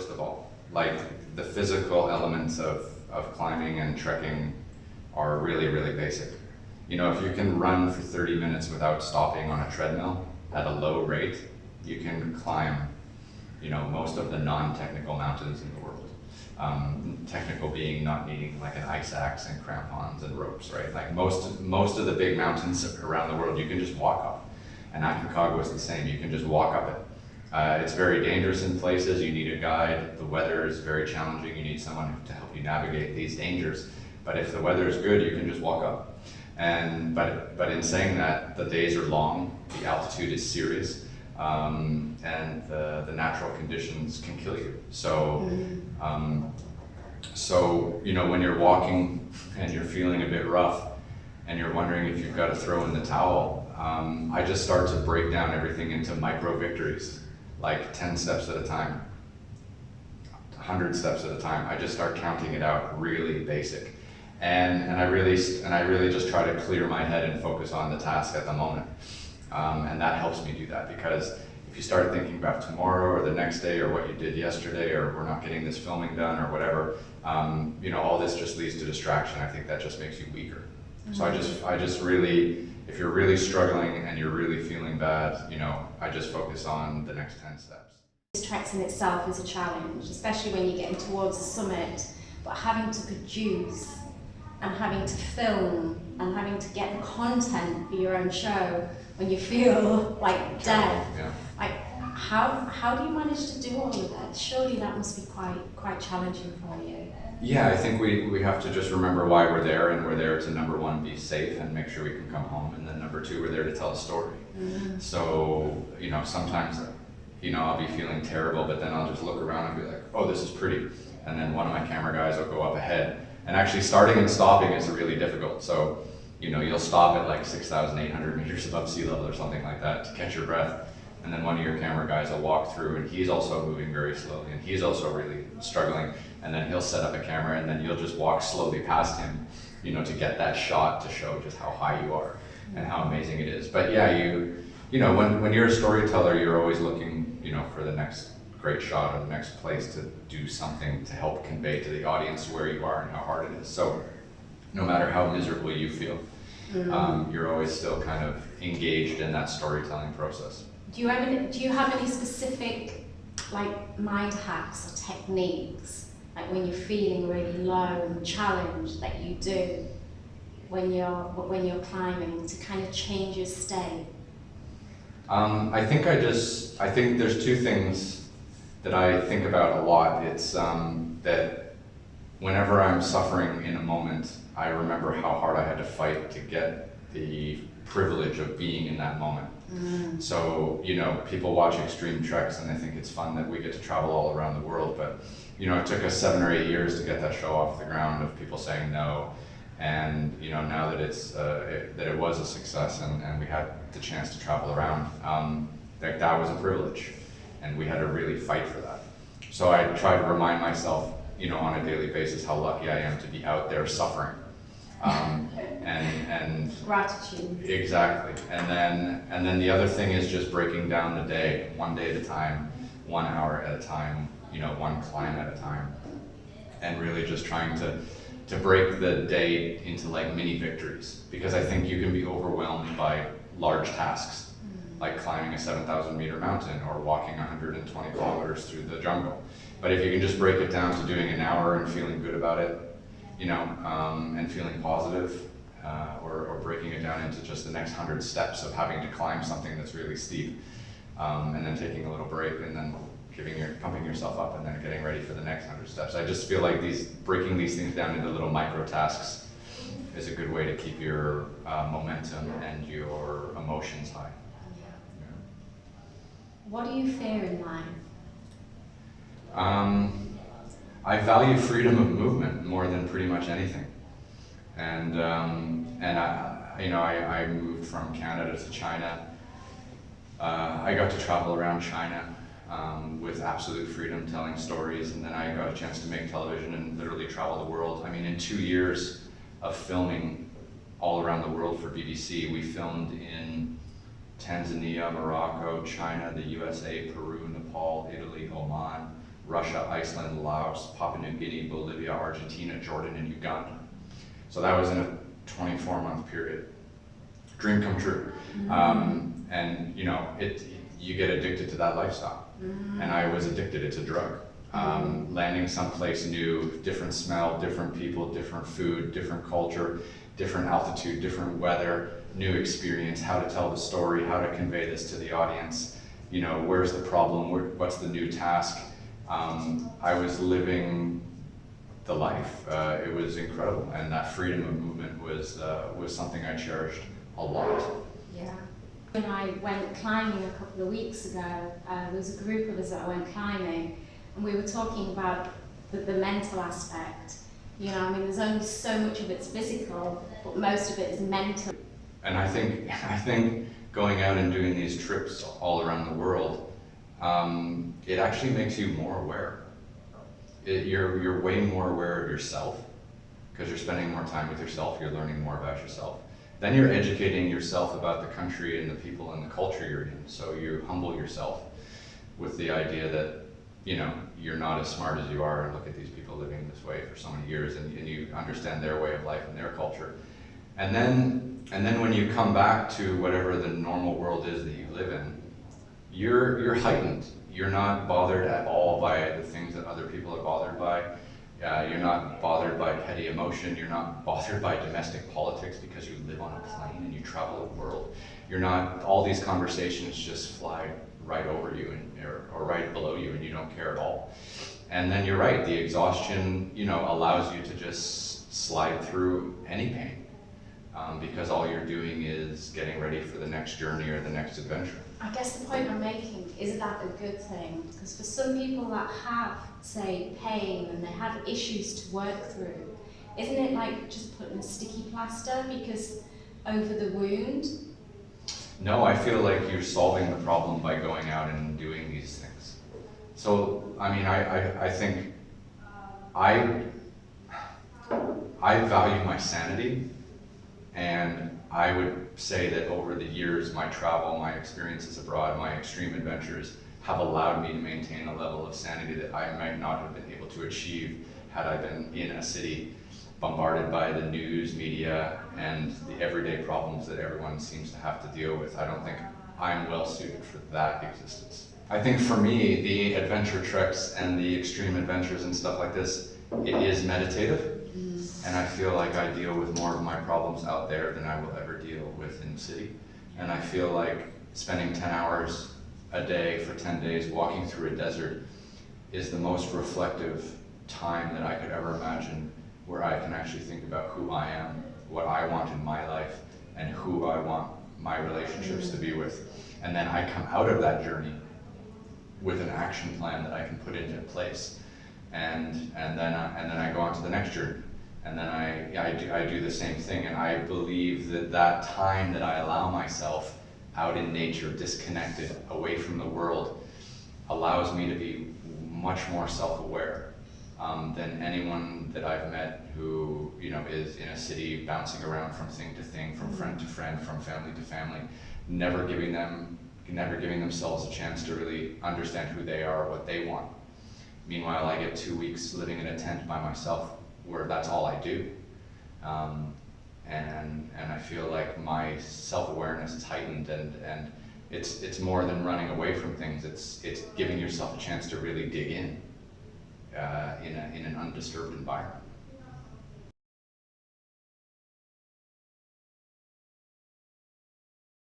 first of all. Like, the physical elements of climbing and trekking are really, really basic. You know, if you can run for 30 minutes without stopping on a treadmill at a low rate, you can climb, you know, most of the non-technical mountains in the world. Technical being not needing like an ice axe and crampons and ropes, right? Like most of the big mountains around the world, you can just walk up. And Aconcagua is the same, you can just walk up it. It's very dangerous in places, you need a guide, the weather is very challenging, you need someone to help you navigate these dangers. But if the weather is good, you can just walk up. But in saying that, the days are long, the altitude is serious, and the natural conditions can kill you. So, you know, when you're walking and you're feeling a bit rough and you're wondering if you've got to throw in the towel, I just start to break down everything into micro victories, like 10 steps at a time, 100 steps at a time. I just start counting it out, really basic. And I really just try to clear my head and focus on the task at the moment. And that helps me do that, because if you start thinking about tomorrow or the next day or what you did yesterday or we're not getting this filming done or whatever, you know, all this just leads to distraction. I think that just makes you weaker. So I just really, if you're really struggling and you're really feeling bad, you know, I just focus on the next 10 steps. This TREKS in itself is a challenge, especially when you're getting towards the summit, but having to produce and having to film and having to get the content for your own show when you feel like dead. Yeah. Like, how do you manage to do all of that? Surely that must be quite challenging for you. Yeah, I think we have to just remember why we're there, and we're there to, number one, be safe and make sure we can come home, and then number two, we're there to tell a story. So, you know, sometimes, you know, I'll be feeling terrible, but then I'll just look around and be like, oh, this is pretty. And then one of my camera guys will go up ahead. And actually starting and stopping is really difficult. So, you know, you'll stop at like 6,800 meters above sea level or something like that to catch your breath. And then one of your camera guys will walk through, and he's also moving very slowly, and he's also really struggling. And then he'll set up a camera, and then you'll just walk slowly past him, you know, to get that shot to show just how high you are and how amazing it is. But yeah, you know, when you're a storyteller, you're always looking, you know, for the next great shot or the next place to do something to help convey to the audience where you are and how hard it is. So no matter how miserable you feel, you're always still kind of engaged in that storytelling process. Do you have any specific like mind hacks or techniques, like when you're feeling really low and challenged, that you do when you're climbing to kind of change your state? I think there's two things that I think about a lot. It's that whenever I'm suffering in a moment, I remember how hard I had to fight to get the privilege of being in that moment. So, you know, people watch extreme treks and they think it's fun that we get to travel all around the world, but, you know, it took us 7 or 8 years to get that show off the ground, of people saying no. And, you know, now that it was a success and we had the chance to travel around, that was a privilege. And we had to really fight for that. So I try to remind myself, you know, on a daily basis how lucky I am to be out there suffering. And gratitude. Exactly. And then the other thing is just breaking down the day, one day at a time, 1 hour at a time, you know, one climb at a time. And really just trying to break the day into like mini victories, because I think you can be overwhelmed by large tasks, like climbing a 7,000 meter mountain or walking 120 kilometers through the jungle. But if you can just break it down to doing an hour and feeling good about it, you know, and feeling positive, or breaking it down into just the next 100 steps of having to climb something that's really steep, and then taking a little break and then pumping yourself up and then getting ready for the next 100 steps. I just feel like breaking these things down into little micro tasks is a good way to keep your momentum and your emotions high. Yeah. What do you fear in life? I value freedom of movement more than pretty much anything. And I moved from Canada to China. I got to travel around China with absolute freedom, telling stories, and then I got a chance to make television and literally travel the world. I mean, in 2 years of filming all around the world for BBC, we filmed in Tanzania, Morocco, China, the USA, Peru, Nepal, Italy, Oman, Russia, Iceland, Laos, Papua New Guinea, Bolivia, Argentina, Jordan, and Uganda. So that was in a 24-month period. Dream come true. And you know, you get addicted to that lifestyle. And I was addicted, it's a drug. Landing someplace new, different smell, different people, different food, different culture, different altitude, different weather, new experience, how to tell the story, how to convey this to the audience, you know, where's the problem, what's the new task. I was living the life. It was incredible, and that freedom of movement was something I cherished a lot. Yeah. When I went climbing a couple of weeks ago, there was a group of us that went climbing, and we were talking about the mental aspect. You know, I mean, there's only so much of it's physical, but most of it is mental. And I think going out and doing these trips all around the world, it actually makes you more aware. You're way more aware of yourself, because you're spending more time with yourself, you're learning more about yourself. Then you're educating yourself about the country and the people and the culture you're in. So you humble yourself with the idea that, you know, you're not as smart as you are, and look at these people living this way for so many years, and you understand their way of life and their culture. And then when you come back to whatever the normal world is that you live in, you're heightened. You're not bothered at all by the things that other people are bothered by. You're not bothered by petty emotion. You're not bothered by domestic politics because you live on a plane and you travel the world. You're not, all these conversations just fly right over you or right below you, and you don't care at all. And then you're right, the exhaustion, you know, allows you to just slide through any pain. Because all you're doing is getting ready for the next journey or the next adventure. I guess the point I'm making, is that a good thing? Because for some people that have, say, pain and they have issues to work through, isn't it like just putting a sticky plaster because over the wound? No, I feel like you're solving the problem by going out and doing these things. So, I mean, I think I value my sanity. And I would say that over the years, my travel, my experiences abroad, my extreme adventures have allowed me to maintain a level of sanity that I might not have been able to achieve had I been in a city bombarded by the news, media, and the everyday problems that everyone seems to have to deal with. I don't think I'm well suited for that existence. I think for me, the adventure treks and the extreme adventures and stuff like this, it is meditative. And I feel like I deal with more of my problems out there than I will ever deal with in the city. And I feel like spending 10 hours a day for 10 days walking through a desert is the most reflective time that I could ever imagine, where I can actually think about who I am, what I want in my life, and who I want my relationships to be with. And then I come out of that journey with an action plan that I can put into place. And then I go on to the next journey. And then I do the same thing, and I believe that time that I allow myself out in nature, disconnected, away from the world, allows me to be much more self-aware than anyone that I've met who, you know, is in a city bouncing around from thing to thing, from friend to friend, from family to family, never giving themselves a chance to really understand who they are, what they want. Meanwhile, I get 2 weeks living in a tent by myself, where that's all I do. And I feel like my self-awareness is heightened, and it's more than running away from things. It's giving yourself a chance to really dig in an undisturbed environment.